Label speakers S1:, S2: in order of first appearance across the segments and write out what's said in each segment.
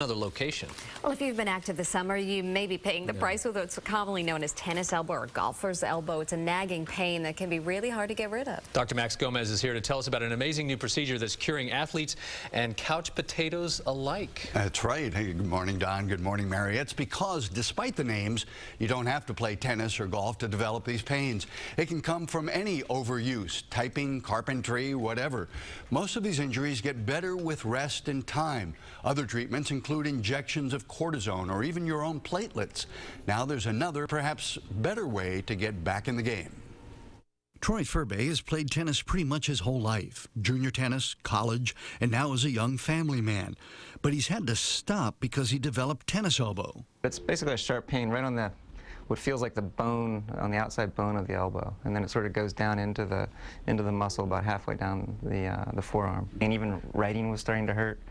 S1: Another location.
S2: Well, if you've been active this summer, you may be paying the price with what's commonly known as tennis elbow or golfer's elbow. It's a nagging pain that can be really hard to get rid of.
S1: Dr. Max Gomez is here to tell us about an amazing new procedure that's curing athletes and couch potatoes alike.
S3: That's right. Hey, good morning, Don. Good morning, Mary. It's because, despite the names, you don't have to play tennis or golf to develop these pains. It can come from any overuse, typing, carpentry, whatever. Most of these injuries get better with rest and time. Other treatments include injections of cortisone or even your own platelets. Now there's another, perhaps better way to get back in the game.
S4: Troy Furbay has played tennis pretty much his whole life. Junior tennis, college, and now as a young family man. But he's had to stop because he developed tennis elbow.
S5: It's basically a sharp pain right on what feels like the bone, on the outside bone of the elbow, and then it sort of goes down into the muscle about halfway down the forearm. And even writing was starting to hurt,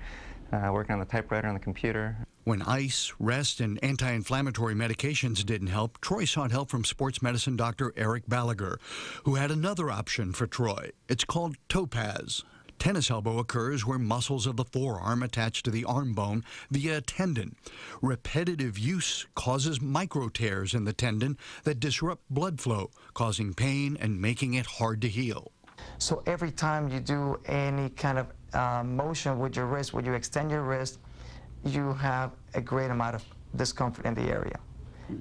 S5: working on the typewriter on the computer.
S4: When ice, rest, and anti-inflammatory medications didn't help, Troy sought help from sports medicine doctor Eric Balaguer, who had another option for Troy. It's called Topaz. Tennis elbow occurs where muscles of the forearm attach to the arm bone via a tendon. Repetitive use causes micro tears in the tendon that disrupt blood flow, causing pain and making it hard to heal.
S6: So every time you do any kind of motion with your wrist, when you extend your wrist, you have a great amount of discomfort in the area.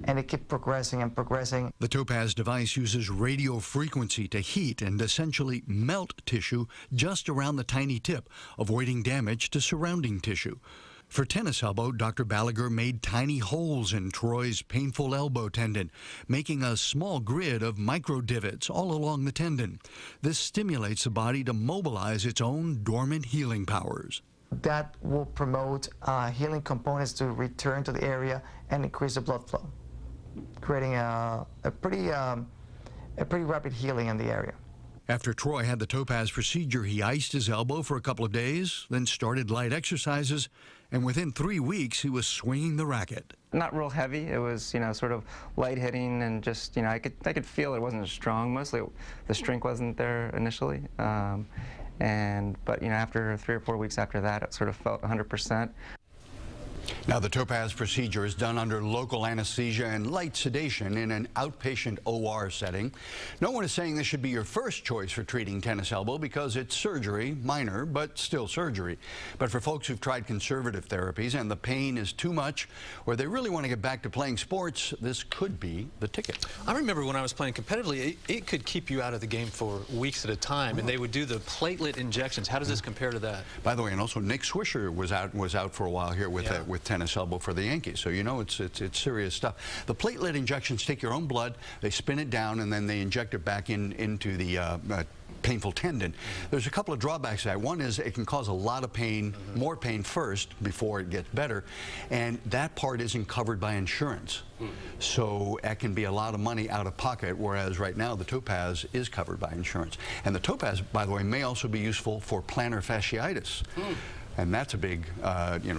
S6: And it keeps progressing and progressing.
S4: The Topaz device uses radio frequency to heat and essentially melt tissue just around the tiny tip, avoiding damage to surrounding tissue. For tennis elbow, Dr. Balaguer made tiny holes in Troy's painful elbow tendon, making a small grid of micro divots all along the tendon. This stimulates the body to mobilize its own dormant healing powers.
S6: That will promote healing components to return to the area and increase the blood flow, creating a pretty rapid healing in the area.
S4: After Troy had the Topaz procedure, he iced his elbow for a couple of days, then started light exercises, and within 3 weeks, he was swinging the racket.
S5: Not real heavy. It was, sort of light hitting, and just, I could feel it wasn't as strong. Mostly, the strength wasn't there initially. But after 3 or 4 weeks after that, it sort of felt 100%.
S3: Now, the Topaz procedure is done under local anesthesia and light sedation in an outpatient OR setting. No one is saying this should be your first choice for treating tennis elbow because it's surgery, minor, but still surgery. But for folks who've tried conservative therapies and the pain is too much, or they really want to get back to playing sports, this could be the ticket.
S1: I remember when I was playing competitively, it could keep you out of the game for weeks at a time, and they would do the platelet injections. How does this compare to that?
S3: By the way, and also Nick Swisher was out for a while here with tennis elbow for the Yankees, so it's serious stuff. The platelet injections take your own blood, they spin it down, and then they inject it back into the painful tendon. There's a couple of drawbacks to that. One is it can cause a lot of pain, more pain first before it gets better, and that part isn't covered by insurance. So that can be a lot of money out of pocket, whereas right now the Topaz is covered by insurance. And the Topaz, by the way, may also be useful for plantar fasciitis. And that's a big,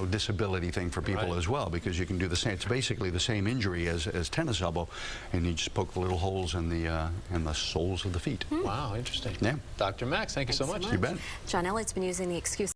S3: disability thing for people as well, because you can do the same. It's basically the same injury as tennis elbow, and you just poke the little holes in the soles of the feet.
S1: Wow, interesting.
S3: Yeah.
S1: Dr. Max, thank you so much.
S3: You bet.
S2: John Elliott's been using the excuse